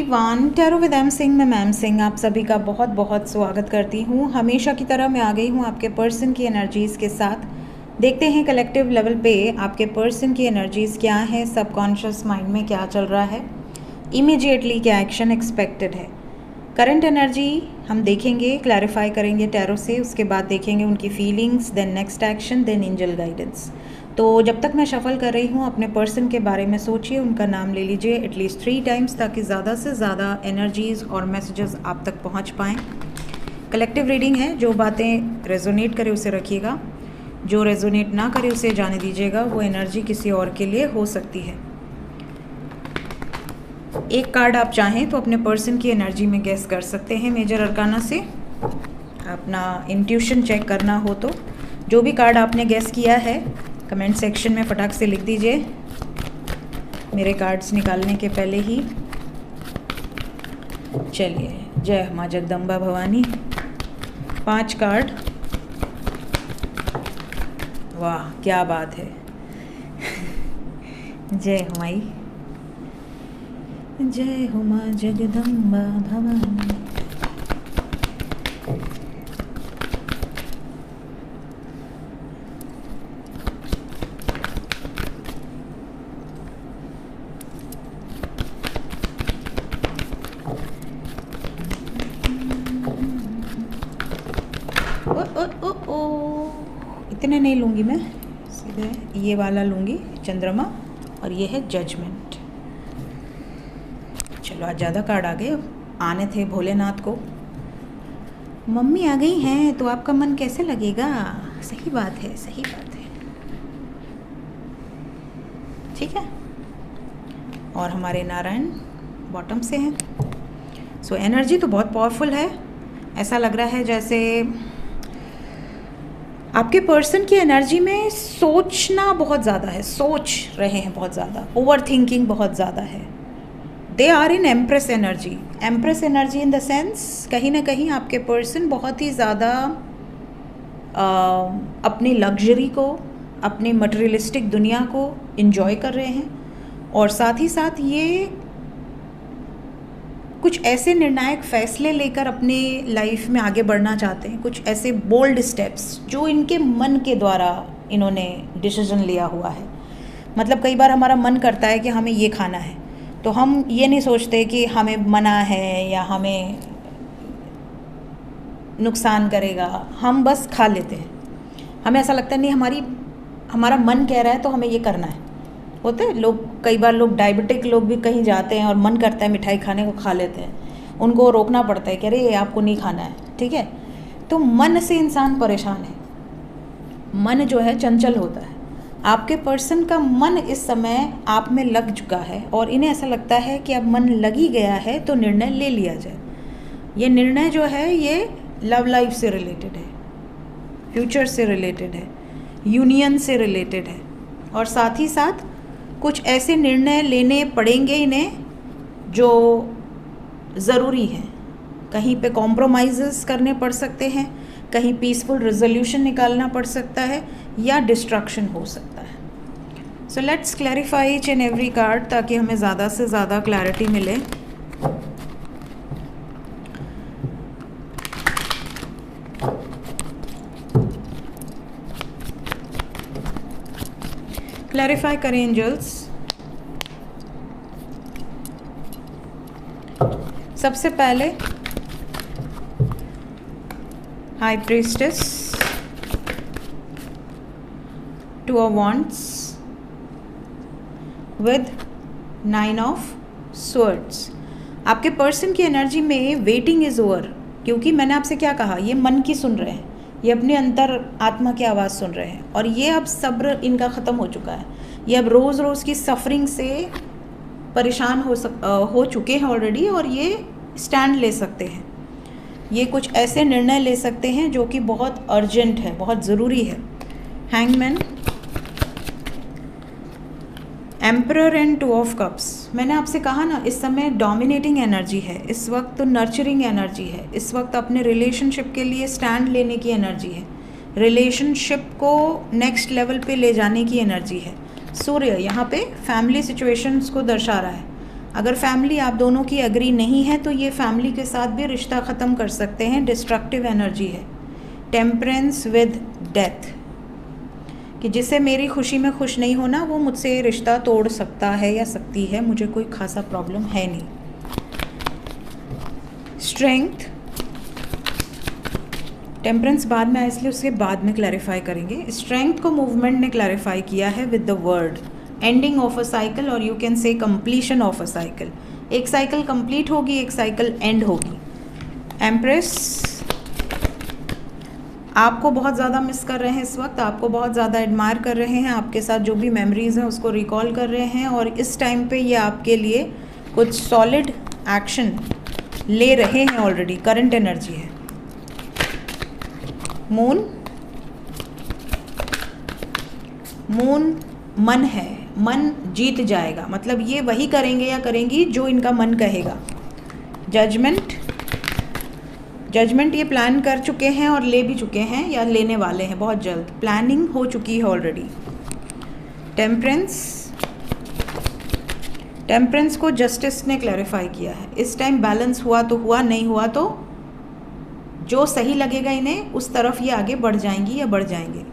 Everyone, tarot with M Singh में ma'am Singh आप सभी का बहुत बहुत स्वागत करती हूँ। हमेशा की तरह मैं आ गई हूँ आपके पर्सन की एनर्जीज़ के साथ। देखते हैं कलेक्टिव लेवल पे आपके पर्सन की एनर्जीज़ क्या है, सबकॉन्शियस माइंड में क्या चल रहा है, इमीडिएटली क्या एक्शन एक्सपेक्टेड है। करंट एनर्जी हम देखेंगे, क्लैरिफाई करेंगे टैरो से, उसके बाद देखेंगे उनकी feelings, then next action, then angel guidance. तो जब तक मैं शफल कर रही हूँ अपने पर्सन के बारे में सोचिए, उनका नाम ले लीजिए एटलीस्ट 3 टाइम्स ताकि ज़्यादा से ज़्यादा एनर्जीज़ और मैसेजेस आप तक पहुँच पाएँ। कलेक्टिव रीडिंग है, जो बातें रेजोनेट करे उसे रखिएगा, जो रेजोनेट ना करे उसे जाने दीजिएगा। वो एनर्जी किसी और के लिए हो सकती है। एक कार्ड आप चाहें तो अपने पर्सन की एनर्जी में गेस कर सकते हैं मेजर अरकाना से। अपना इंट्यूशन चेक करना हो तो जो भी कार्ड आपने गेस किया है कमेंट सेक्शन में फटाक से लिख दीजिए मेरे कार्ड्स निकालने के पहले ही। चलिए, जय माँ जगदम्बा भवानी। 5 कार्ड, वाह क्या बात है। जय हो माई, जय हो माँ जगदम्बा भवानी। इतने नहीं लूँगी मैं, सीधे ये वाला लूँगी, चंद्रमा, और ये है जजमेंट। चलो आज ज़्यादा कार्ड आ गए, आने थे भोलेनाथ को। मम्मी आ गई हैं तो आपका मन कैसे लगेगा? सही बात है, सही बात है, ठीक है। और हमारे नारायण बॉटम से हैं। सो एनर्जी तो बहुत पावरफुल है। ऐसा लग रहा है जैसे आपके पर्सन की एनर्जी में सोचना बहुत ज़्यादा है, सोच रहे हैं बहुत ज़्यादा, ओवर थिंकिंग बहुत ज़्यादा है। They are in empress energy. Empress energy in the sense कहीं ना कहीं आपके पर्सन बहुत ही ज़्यादा अपनी लग्जरी को, अपनी मटेरियलिस्टिक दुनिया को इन्जॉय कर रहे हैं, और साथ ही साथ ये कुछ ऐसे निर्णायक फैसले लेकर अपने लाइफ में आगे बढ़ना चाहते हैं, कुछ ऐसे बोल्ड स्टेप्स जो इनके मन के द्वारा इन्होंने डिसीजन लिया हुआ है। मतलब कई बार हमारा मन करता है कि हमें ये खाना है, तो हम ये नहीं सोचते कि हमें मना है या हमें नुकसान करेगा, हम बस खा लेते हैं। हमें ऐसा लगता है नहीं, हमारा मन कह रहा है तो हमें ये करना है। होते हैं लोग, कई बार लोग डायबिटिक लोग भी कहीं जाते हैं और मन करता है मिठाई खाने को, खा लेते हैं, उनको रोकना पड़ता है कि अरे ये आपको नहीं खाना है, ठीक है। तो मन से इंसान परेशान है, मन जो है चंचल होता है। आपके पर्सन का मन इस समय आप में लग चुका है और इन्हें ऐसा लगता है कि अब मन लग ही गया है तो निर्णय ले लिया जाए। ये निर्णय जो है ये लव लाइफ से रिलेटेड है, फ्यूचर से रिलेटेड है, यूनियन से रिलेटेड है, और साथ ही साथ कुछ ऐसे निर्णय लेने पड़ेंगे इन्हें जो ज़रूरी हैं। कहीं पे कॉम्प्रोमाइज़ेस करने पड़ सकते हैं, कहीं पीसफुल रेजोल्यूशन निकालना पड़ सकता है, या डिस्ट्रक्शन हो सकता है। So let's clarify each and every card ताकि हमें ज़्यादा से ज़्यादा क्लैरिटी मिले। क्लैरिफाई करें एंजल्स। सबसे पहले high priestess, 2 of wands with 9 of swords. आपके पर्सन की एनर्जी में वेटिंग इज ओवर, क्योंकि मैंने आपसे क्या कहा, ये मन की सुन रहे हैं, ये अपने अंतर आत्मा की आवाज़ सुन रहे हैं, और ये अब सब्र इनका ख़त्म हो चुका है। ये अब रोज़ रोज़ की सफरिंग से परेशान हो चुके हैं ऑलरेडी, और ये स्टैंड ले सकते हैं। ये कुछ ऐसे निर्णय ले सकते हैं जो कि बहुत अर्जेंट है, बहुत ज़रूरी है। Hangman, emperor and 2 of cups. मैंने आपसे कहा ना, इस समय डोमिनेटिंग एनर्जी है, इस वक्त तो नर्चरिंग एनर्जी है, इस वक्त अपने रिलेशनशिप के लिए स्टैंड लेने की एनर्जी है, रिलेशनशिप को नेक्स्ट लेवल पे ले जाने की एनर्जी है। सूर्य यहाँ पे फैमिली सिचुएशंस को दर्शा रहा है। अगर फैमिली आप दोनों की एग्री नहीं है तो ये फैमिली के साथ भी रिश्ता ख़त्म कर सकते हैं, डिस्ट्रक्टिव एनर्जी है। टेम्परेंस विद डेथ, कि जिससे मेरी खुशी में खुश नहीं होना वो मुझसे रिश्ता तोड़ सकता है या सकती है, मुझे कोई खासा प्रॉब्लम है नहीं। स्ट्रेंथ, टेम्परेंस बाद में आया इसलिए उसके बाद में क्लैरिफाई करेंगे। स्ट्रेंथ को मूवमेंट ने क्लैरिफाई किया है with the word ending of a cycle, और you can say completion of a cycle. एक साइकिल कंप्लीट होगी, एक साइकिल एंड होगी। एम्प्रेस, आपको बहुत ज़्यादा मिस कर रहे हैं इस वक्त, आपको बहुत ज़्यादा एडमायर कर रहे हैं, आपके साथ जो भी मेमोरीज़ हैं उसको रिकॉल कर रहे हैं, और इस टाइम पे ये आपके लिए कुछ सॉलिड एक्शन ले रहे हैं ऑलरेडी, करंट एनर्जी है। मून, मून मन है, मन जीत जाएगा, मतलब ये वही करेंगे या करेंगी जो इनका मन कहेगा। जजमेंट, जजमेंट ये प्लान कर चुके हैं और ले भी चुके हैं या लेने वाले हैं बहुत जल्द, प्लानिंग हो चुकी है ऑलरेडी। टेम्परेंस, टेम्परेंस को जस्टिस ने क्लैरिफाई किया है। इस टाइम बैलेंस हुआ तो हुआ, नहीं हुआ तो जो सही लगेगा इन्हें उस तरफ ये आगे बढ़ जाएंगी या बढ़ जाएंगे।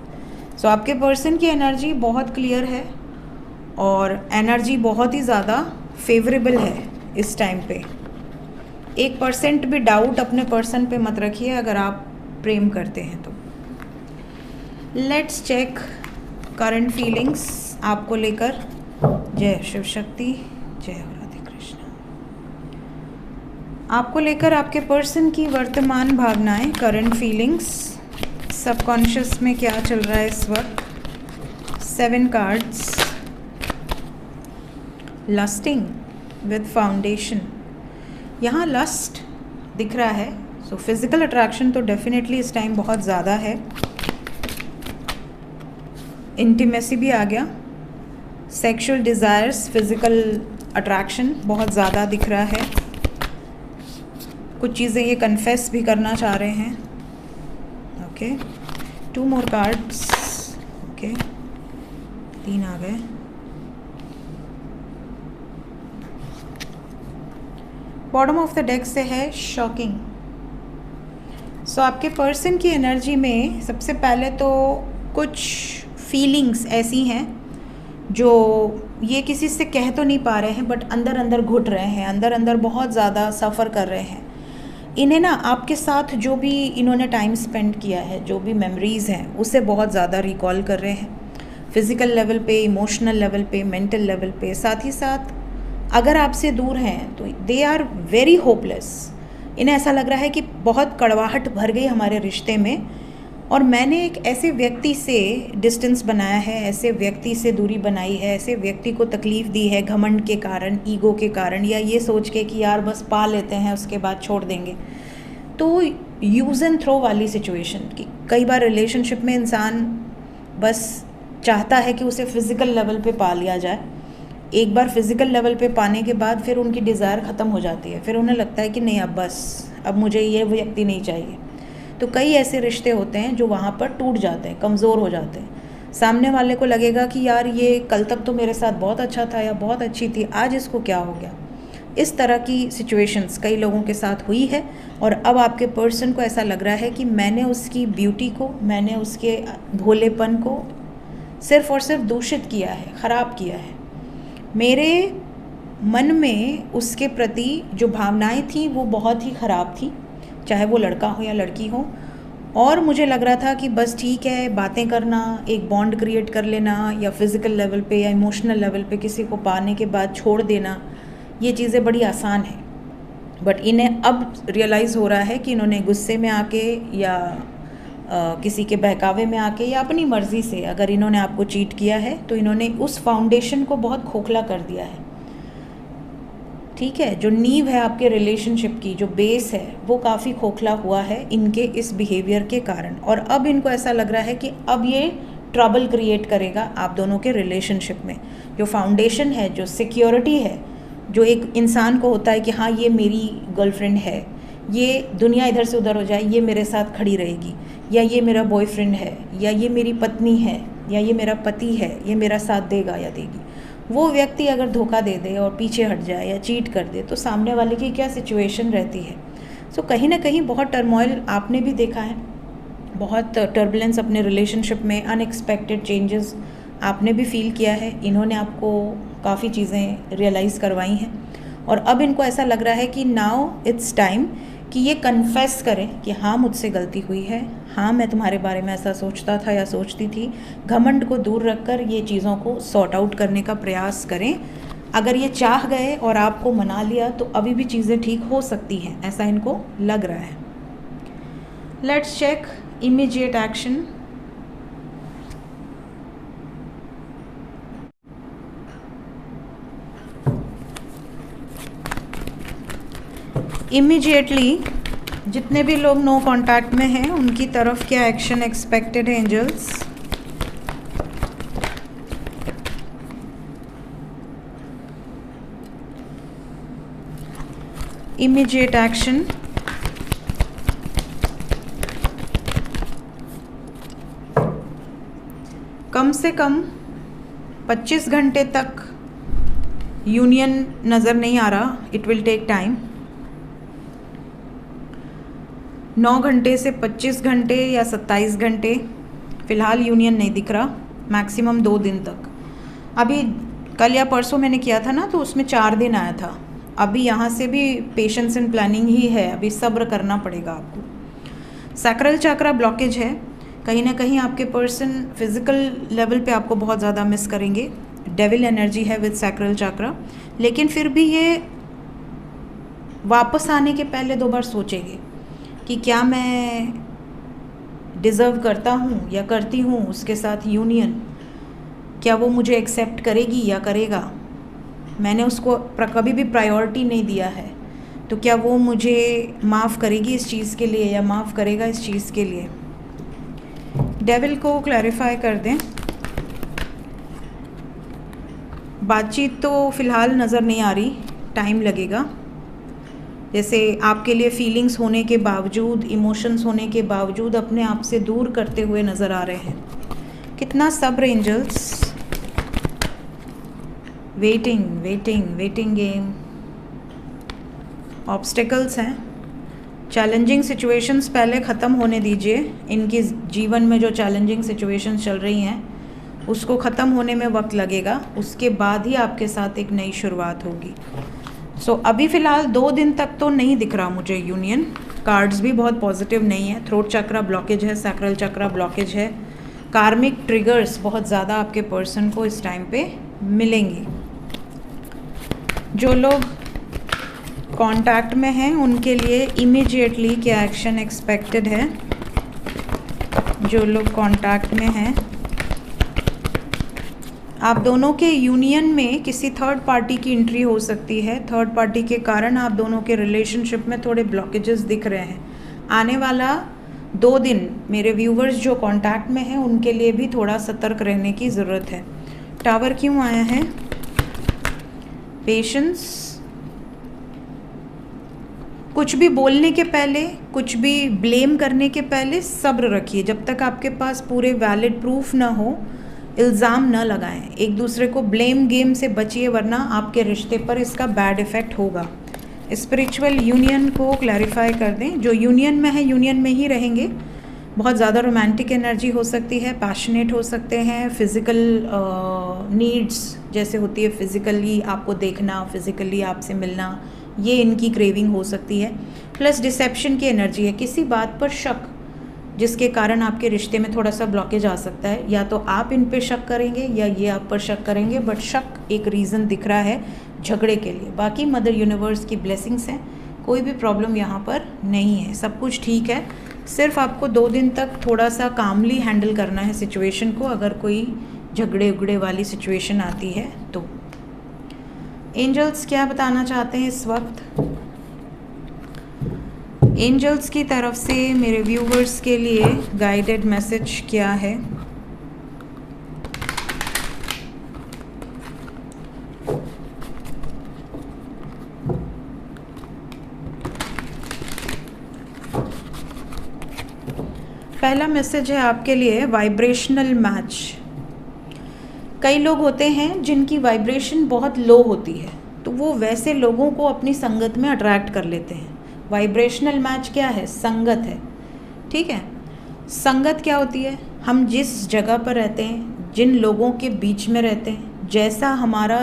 सो आपके पर्सन की एनर्जी बहुत क्लियर है और एनर्जी बहुत ही ज़्यादा फेवरेबल है इस टाइम पे। 1% भी डाउट अपने पर्सन पे मत रखिए अगर आप प्रेम करते हैं तो। लेट्स चेक करंट फीलिंग्स आपको लेकर। जय शिव शक्ति, जय राधे कृष्ण। आपको लेकर आपके पर्सन की वर्तमान भावनाएं, करंट फीलिंग्स, सबकॉन्शियस में क्या चल रहा है इस वक्त। 7 कार्ड्स। लस्टिंग विद फाउंडेशन, यहाँ लस्ट दिख रहा है, सो फिज़िकल अट्रैक्शन तो डेफिनेटली इस टाइम बहुत ज़्यादा है। इंटीमेसी भी आ गया, सेक्सुअल डिज़ायर्स, फिज़िकल अट्रैक्शन बहुत ज़्यादा दिख रहा है। कुछ चीज़ें ये कन्फेस भी करना चाह रहे हैं। Okay, 2 more cards. ओके, 3 आ गए। बॉटम ऑफ द डेक से है शॉकिंग। सो आपके पर्सन की एनर्जी में सबसे पहले तो कुछ फीलिंग्स ऐसी हैं जो ये किसी से कह तो नहीं पा रहे हैं बट अंदर अंदर घुट रहे हैं, अंदर अंदर बहुत ज़्यादा सफ़र कर रहे हैं। इन्हें ना आपके साथ जो भी इन्होंने टाइम स्पेंड किया है, जो भी मेमोरीज़ हैं उसे बहुत ज़्यादा रिकॉल कर रहे हैं, फिज़िकल लेवल पे, इमोशनल लेवल पे, मेंटल लेवल पे। साथ ही साथ अगर आपसे दूर हैं तो दे आर वेरी होपलेस। इन्हें ऐसा लग रहा है कि बहुत कड़वाहट भर गई हमारे रिश्ते में और मैंने एक ऐसे व्यक्ति से डिस्टेंस बनाया है, ऐसे व्यक्ति से दूरी बनाई है, ऐसे व्यक्ति को तकलीफ़ दी है घमंड के कारण, ईगो के कारण, या ये सोच के कि यार बस पा लेते हैं उसके बाद छोड़ देंगे। तो यूज़ एंड थ्रो वाली सिचुएशन की कई बार रिलेशनशिप में इंसान बस चाहता है कि उसे फ़िज़िकल लेवल पे पा लिया जाए। एक बार फिज़िकल लेवल पे पाने के बाद फिर उनकी डिज़ायर ख़त्म हो जाती है, फिर उन्हें लगता है कि नहीं अब बस, अब मुझे ये व्यक्ति नहीं चाहिए। तो कई ऐसे रिश्ते होते हैं जो वहाँ पर टूट जाते हैं, कमज़ोर हो जाते हैं। सामने वाले को लगेगा कि यार ये कल तक तो मेरे साथ बहुत अच्छा था या बहुत अच्छी थी, आज इसको क्या हो गया। इस तरह की सिचुएशंस कई लोगों के साथ हुई है और अब आपके पर्सन को ऐसा लग रहा है कि मैंने उसकी ब्यूटी को, मैंने उसके भोलेपन को सिर्फ़ और सिर्फ दूषित किया है, ख़राब किया है। मेरे मन में उसके प्रति जो भावनाएं थी वो बहुत ही ख़राब थी, चाहे वो लड़का हो या लड़की हो। और मुझे लग रहा था कि बस ठीक है, बातें करना, एक बॉन्ड क्रिएट कर लेना, या फिज़िकल लेवल पे या इमोशनल लेवल पे किसी को पाने के बाद छोड़ देना, ये चीज़ें बड़ी आसान है। बट इन्हें अब रियलाइज़ हो रहा है कि इन्होंने गुस्से में आके या किसी के बहकावे में आके या अपनी मर्ज़ी से अगर इन्होंने आपको चीट किया है तो इन्होंने उस फाउंडेशन को बहुत खोखला कर दिया है। ठीक है, जो नींव है आपके रिलेशनशिप की, जो बेस है, वो काफ़ी खोखला हुआ है इनके इस बिहेवियर के कारण। और अब इनको ऐसा लग रहा है कि अब ये ट्रबल क्रिएट करेगा आप दोनों के रिलेशनशिप में। जो फाउंडेशन है, जो सिक्योरिटी है, जो एक इंसान को होता है कि हाँ ये मेरी गर्लफ्रेंड है, ये दुनिया इधर से उधर हो जाए ये मेरे साथ खड़ी रहेगी, या ये मेरा बॉयफ्रेंड है, या ये मेरी पत्नी है, या ये मेरा पति है, ये मेरा साथ देगा या देगी। वो व्यक्ति अगर धोखा दे दे और पीछे हट जाए या चीट कर दे तो सामने वाले की क्या सिचुएशन रहती है। सो कहीं ना कहीं बहुत टर्मोइल आपने भी देखा है, बहुत टर्बुलेंस अपने रिलेशनशिप में, अनएक्सपेक्टेड चेंजेस आपने भी फील किया है। इन्होंने आपको काफ़ी चीज़ें रियलाइज़ करवाई हैं और अब इनको ऐसा लग रहा है कि नाउ इट्स टाइम कि ये कन्फेस करें कि हाँ मुझसे गलती हुई है, हाँ मैं तुम्हारे बारे में ऐसा सोचता था या सोचती थी। घमंड को दूर रखकर ये चीज़ों को सॉर्ट आउट करने का प्रयास करें। अगर ये चाह गए और आपको मना लिया तो अभी भी चीज़ें ठीक हो सकती हैं, ऐसा इनको लग रहा है। Let's check immediate action. Immediately जितने भी लोग नो कांटेक्ट में हैं उनकी तरफ क्या एक्शन एक्सपेक्टेड है एंजल्स। Immediate action. कम से कम 25 घंटे तक यूनियन नज़र नहीं आ रहा, इट विल टेक टाइम। 9 घंटे से 25 घंटे या 27 घंटे फ़िलहाल यूनियन नहीं दिख रहा, मैक्सिमम 2 दिन तक। अभी कल या परसों मैंने किया था ना तो उसमें 4 दिन आया था। अभी यहाँ से भी पेशेंस एंड प्लानिंग ही है, अभी सब्र करना पड़ेगा आपको। सैक्रल चक्रा ब्लॉकेज है, कहीं ना कहीं आपके पर्सन फिजिकल लेवल पे आपको बहुत ज़्यादा मिस करेंगे। डेविल एनर्जी है विद सैक्रल चक्रा, लेकिन फिर भी ये वापस आने के पहले 2 बार सोचेंगे कि क्या मैं डिज़र्व करता हूँ या करती हूँ उसके साथ यूनियन, क्या वो मुझे एक्सेप्ट करेगी या करेगा। मैंने उसको कभी भी प्रायोरिटी नहीं दिया है, तो क्या वो मुझे माफ़ करेगी इस चीज़ के लिए या माफ़ करेगा इस चीज़ के लिए। डेविल को क्लैरिफाई कर दें। बातचीत तो फ़िलहाल नज़र नहीं आ रही, टाइम लगेगा। जैसे आपके लिए फीलिंग्स होने के बावजूद, इमोशंस होने के बावजूद अपने आप से दूर करते हुए नज़र आ रहे हैं। कितना सब्र angels. Waiting waiting waiting game. Obstacles हैं, चैलेंजिंग सिचुएशंस पहले ख़त्म होने दीजिए। इनके जीवन में जो चैलेंजिंग सिचुएशंस चल रही हैं उसको ख़त्म होने में वक्त लगेगा, उसके बाद ही आपके साथ एक नई शुरुआत होगी। सो अभी फ़िलहाल 2 दिन तक तो नहीं दिख रहा मुझे यूनियन। कार्ड्स भी बहुत पॉजिटिव नहीं है। थ्रोट चक्रा ब्लॉकेज है, सैक्रल चक्रा ब्लॉकेज है। कार्मिक ट्रिगर्स बहुत ज़्यादा आपके पर्सन को इस टाइम पे मिलेंगे। जो लोग कांटेक्ट में हैं उनके लिए इमीडिएटली क्या एक्शन एक्सपेक्टेड है। जो लोग कांटेक्ट में हैं, आप दोनों के यूनियन में किसी थर्ड पार्टी की एंट्री हो सकती है। थर्ड पार्टी के कारण आप दोनों के रिलेशनशिप में थोड़े ब्लॉकेजेस दिख रहे हैं। आने वाला 2 दिन मेरे व्यूवर्स जो कांटेक्ट में हैं उनके लिए भी थोड़ा सतर्क रहने की ज़रूरत है। टावर क्यों आया है? पेशेंस। कुछ भी बोलने के पहले, कुछ भी ब्लेम करने के पहले सब्र रखिए। जब तक आपके पास पूरे वैलिड प्रूफ ना हो, इल्ज़ाम न लगाएं। एक दूसरे को ब्लेम गेम से बचिए, वरना आपके रिश्ते पर इसका बैड इफ़ेक्ट होगा। स्पिरिचुअल यूनियन को क्लैरिफाई कर दें। जो यूनियन में है यूनियन में ही रहेंगे। बहुत ज़्यादा रोमांटिक एनर्जी हो सकती है, पैशनेट हो सकते हैं। फिज़िकल नीड्स जैसे होती है, फिज़िकली आपको देखना, फिज़िकली आपसे मिलना, ये इनकी क्रेविंग हो सकती है। प्लस डिसेप्शन की एनर्जी है, किसी बात पर शक जिसके कारण आपके रिश्ते में थोड़ा सा ब्लॉकेज आ सकता है। या तो आप इन पे शक करेंगे या ये आप पर शक करेंगे, बट शक एक रीज़न दिख रहा है झगड़े के लिए। बाकी मदर यूनिवर्स की ब्लेसिंग्स हैं, कोई भी प्रॉब्लम यहाँ पर नहीं है, सब कुछ ठीक है। सिर्फ आपको 2 दिन तक थोड़ा सा कामली हैंडल करना है सिचुएशन को, अगर कोई झगड़े उगड़े वाली सिचुएशन आती है तो। एंजल्स क्या बताना चाहते हैं इस वक्त? एंजल्स की तरफ से मेरे व्यूवर्स के लिए गाइडेड मैसेज क्या है? पहला मैसेज है आपके लिए वाइब्रेशनल मैच। कई लोग होते हैं जिनकी वाइब्रेशन बहुत लो होती है, तो वो वैसे लोगों को अपनी संगत में अट्रैक्ट कर लेते हैं। वाइब्रेशनल मैच क्या है? संगत है, ठीक है। संगत क्या होती है? हम जिस जगह पर रहते हैं, जिन लोगों के बीच में रहते हैं, जैसा हमारा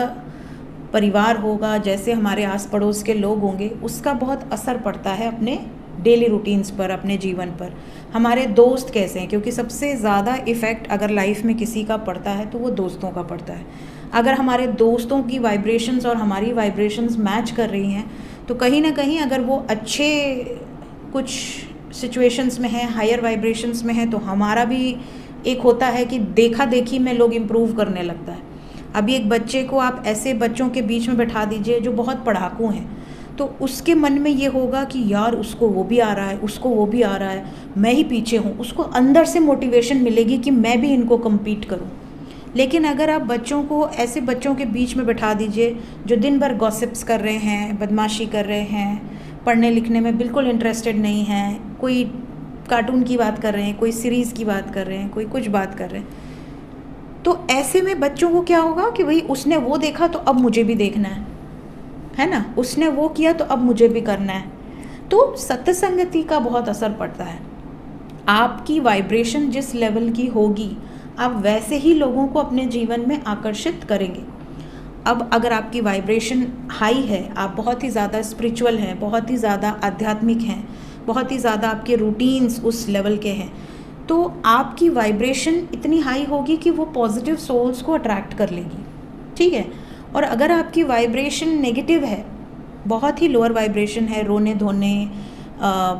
परिवार होगा, जैसे हमारे आस पड़ोस के लोग होंगे, उसका बहुत असर पड़ता है अपने डेली रूटीन्स पर, अपने जीवन पर। हमारे दोस्त कैसे हैं, क्योंकि सबसे ज़्यादा इफ़ेक्ट अगर लाइफ में किसी का पड़ता है तो वो दोस्तों का पड़ता है। अगर हमारे दोस्तों की वाइब्रेशंस और हमारी वाइब्रेशंस मैच कर रही हैं, तो कहीं ना कहीं अगर वो अच्छे कुछ सिचुएशंस में हैं, हायर वाइब्रेशंस में हैं, तो हमारा भी एक होता है कि देखा देखी में लोग इम्प्रूव करने लगता है। अभी एक बच्चे को आप ऐसे बच्चों के बीच में बैठा दीजिए जो बहुत पढ़ाकू हैं, तो उसके मन में ये होगा कि यार उसको वो भी आ रहा है, उसको वो भी आ रहा है, मैं ही पीछे हूँ। उसको अंदर से मोटिवेशन मिलेगी कि मैं भी इनको कम्पीट करूँ। लेकिन अगर आप बच्चों को ऐसे बच्चों के बीच में बैठा दीजिए जो दिन भर गॉसिप्स कर रहे हैं, बदमाशी कर रहे हैं, पढ़ने लिखने में बिल्कुल इंटरेस्टेड नहीं हैं, कोई कार्टून की बात कर रहे हैं, कोई सीरीज़ की बात कर रहे हैं, कोई कुछ बात कर रहे हैं, तो ऐसे में बच्चों को क्या होगा कि भाई उसने वो देखा तो अब मुझे भी देखना है ना, उसने वो किया तो अब मुझे भी करना है। तो सत्संगति का बहुत असर पड़ता है। आपकी वाइब्रेशन जिस लेवल की होगी, आप वैसे ही लोगों को अपने जीवन में आकर्षित करेंगे। अब अगर आपकी वाइब्रेशन हाई है, आप बहुत ही ज़्यादा स्पिरिचुअल हैं, बहुत ही ज़्यादा आध्यात्मिक हैं, बहुत ही ज़्यादा आपके रूटीन्स उस लेवल के हैं, तो आपकी वाइब्रेशन इतनी हाई होगी कि वो पॉजिटिव सोल्स को अट्रैक्ट कर लेगी, ठीक है। और अगर आपकी वाइब्रेशन नेगेटिव है, बहुत ही लोअर वाइब्रेशन है, रोने धोने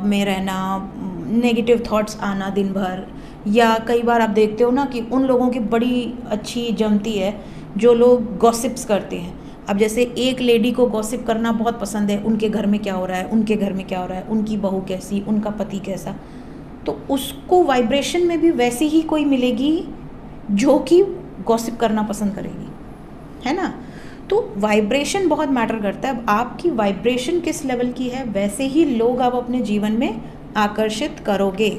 में रहना, नेगेटिव थॉट्स आना दिन भर, या कई बार आप देखते हो ना कि उन लोगों की बड़ी अच्छी जमती है जो लोग गॉसिप्स करते हैं। अब जैसे एक लेडी को गॉसिप करना बहुत पसंद है, उनके घर में क्या हो रहा है, उनके घर में क्या हो रहा है, उनकी बहू कैसी, उनका पति कैसा, तो उसको वाइब्रेशन में भी वैसी ही कोई मिलेगी जो कि गॉसिप करना पसंद करेगी, है ना। तो वाइब्रेशन बहुत मैटर करता है। अब आपकी वाइब्रेशन किस लेवल की है, वैसे ही लोग आप अपने जीवन में आकर्षित करोगे।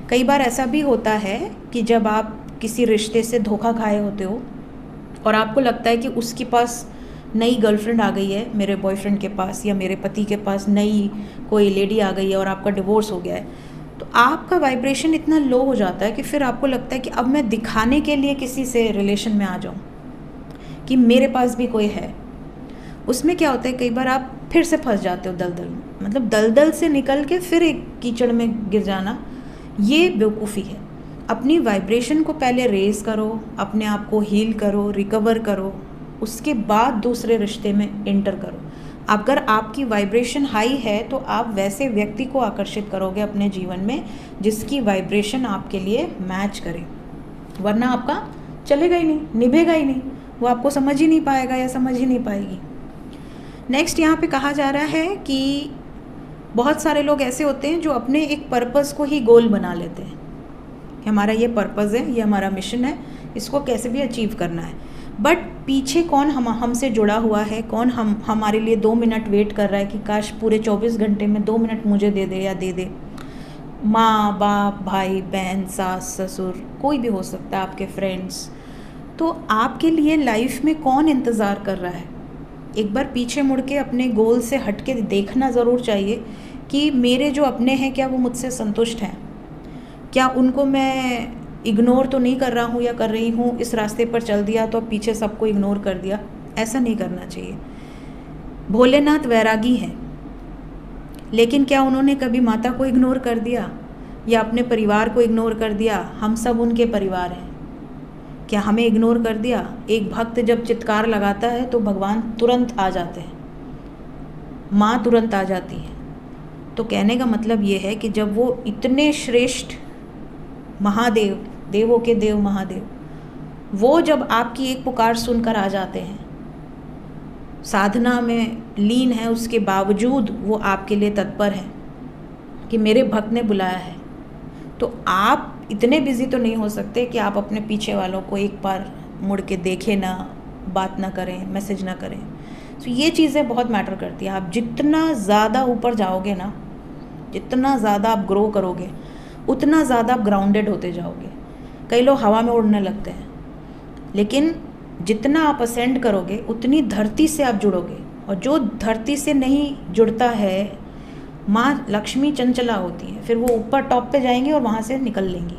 कई बार ऐसा भी होता है कि जब आप किसी रिश्ते से धोखा खाए होते हो और आपको लगता है कि उसके पास नई गर्लफ्रेंड आ गई है, मेरे बॉयफ्रेंड के पास या मेरे पति के पास नई कोई लेडी आ गई है और आपका डिवोर्स हो गया है, तो आपका वाइब्रेशन इतना लो हो जाता है कि फिर आपको लगता है कि अब मैं दिखाने के लिए किसी से रिलेशन में आ जाऊँ कि मेरे पास भी कोई है। उसमें क्या होता है, कई बार आप फिर से फंस जाते हो दलदल में, मतलब दलदल से निकल के फिर एक कीचड़ में गिर जाना, ये बेवकूफ़ी है। अपनी वाइब्रेशन को पहले रेज करो, अपने आप को हील करो, रिकवर करो, उसके बाद दूसरे रिश्ते में एंटर करो। अगर आपकी वाइब्रेशन हाई है तो आप वैसे व्यक्ति को आकर्षित करोगे अपने जीवन में जिसकी वाइब्रेशन आपके लिए मैच करे, वरना आपका चलेगा ही नहीं, निभेगा ही नहीं, वो आपको समझ ही नहीं पाएगा या समझ ही नहीं पाएगी। नेक्स्ट यहाँ पे कहा जा रहा है कि बहुत सारे लोग ऐसे होते हैं जो अपने एक पर्पस को ही गोल बना लेते हैं कि हमारा ये पर्पस है, ये हमारा मिशन है, इसको कैसे भी अचीव करना है। बट पीछे कौन हमसे जुड़ा हुआ है, कौन हमारे लिए 2 मिनट वेट कर रहा है कि काश पूरे 24 घंटे में 2 मिनट मुझे दे दे या दे दे। माँ बाप, भाई बहन, सास ससुर, कोई भी हो सकता है, आपके फ्रेंड्स। तो आपके लिए लाइफ में कौन इंतज़ार कर रहा है? एक बार पीछे मुड़ के अपने गोल से हट के देखना ज़रूर चाहिए कि मेरे जो अपने हैं क्या वो मुझसे संतुष्ट हैं, क्या उनको मैं इग्नोर तो नहीं कर रहा हूँ या कर रही हूँ, इस रास्ते पर चल दिया तो पीछे सबको इग्नोर कर दिया, ऐसा नहीं करना चाहिए। भोलेनाथ वैरागी हैं, लेकिन क्या उन्होंने कभी माता को इग्नोर कर दिया या अपने परिवार को इग्नोर कर दिया? हम सब उनके परिवार हैं, क्या हमें इग्नोर कर दिया? एक भक्त जब चित्कार लगाता है तो भगवान तुरंत आ जाते हैं, माँ तुरंत आ जाती है। तो कहने का मतलब ये है कि जब वो इतने श्रेष्ठ महादेव, देवों के देव महादेव, वो जब आपकी एक पुकार सुनकर आ जाते हैं, साधना में लीन है, उसके बावजूद वो आपके लिए तत्पर हैं कि मेरे भक्त ने बुलाया है, तो आप इतने बिजी तो नहीं हो सकते कि आप अपने पीछे वालों को एक बार मुड़ के देखें ना, बात ना करें, मैसेज ना करें। तो ये चीज़ें बहुत मैटर करती हैं। आप जितना ज़्यादा ऊपर जाओगे ना, जितना ज़्यादा आप ग्रो करोगे, उतना ज़्यादा आप ग्राउंडेड होते जाओगे। कई लोग हवा में उड़ने लगते हैं, लेकिन जितना आप असेंड करोगे उतनी धरती से आप जुड़ोगे, और जो धरती से नहीं जुड़ता है, माँ लक्ष्मी चंचला होती है, फिर वो ऊपर टॉप पे जाएंगी और वहाँ से निकल लेंगी।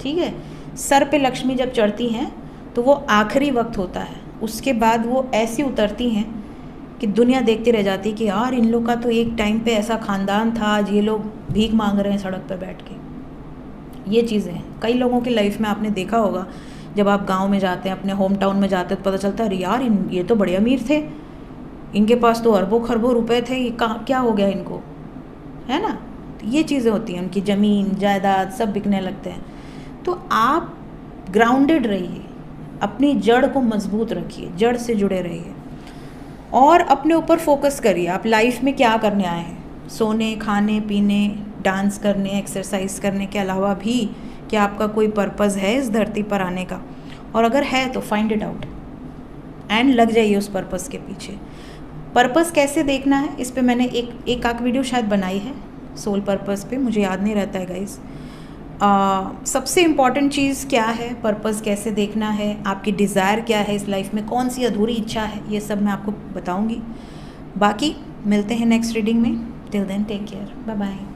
ठीक है, सर पे लक्ष्मी जब चढ़ती हैं तो वो आखिरी वक्त होता है, उसके बाद वो ऐसी उतरती हैं कि दुनिया देखती रह जाती है कि यार इन लोग का तो एक टाइम पे ऐसा ख़ानदान था, आज ये लोग भीख मांग रहे हैं सड़क पर बैठ के। ये चीज़ें हैं कई लोगों की लाइफ में, आपने देखा होगा जब आप गांव में जाते हैं, अपने होम टाउन में जाते हैं, तो पता चलता है अरे यार ये तो बड़े अमीर थे, इनके पास तो अरबों खरबों रुपए थे, ये कहाँ क्या हो गया इनको, है ना। तो ये चीज़ें होती हैं, उनकी ज़मीन जायदाद सब बिकने लगते हैं। तो आप ग्राउंडेड रहिए, अपनी जड़ को मजबूत रखिए, जड़ से जुड़े रहिए और अपने ऊपर फोकस करिए। आप लाइफ में क्या करने आए हैं, सोने खाने पीने डांस करने एक्सरसाइज करने के अलावा भी क्या आपका कोई पर्पज़ है इस धरती पर आने का, और अगर है तो फाइंड इट आउट एंड लग जाइए उस पर्पज़ के पीछे। पर्पज़ कैसे देखना है इस पे मैंने एक आक वीडियो शायद बनाई है, सोल पर्पज़ पे, मुझे याद नहीं रहता है गाइस। सबसे इम्पॉर्टेंट चीज़ क्या है, पर्पज़ कैसे देखना है, आपकी डिज़ायर क्या है इस लाइफ में, कौन सी अधूरी इच्छा है, ये सब मैं आपको बताऊंगी। बाकी मिलते हैं नेक्स्ट रीडिंग में। Till then take care, bye bye.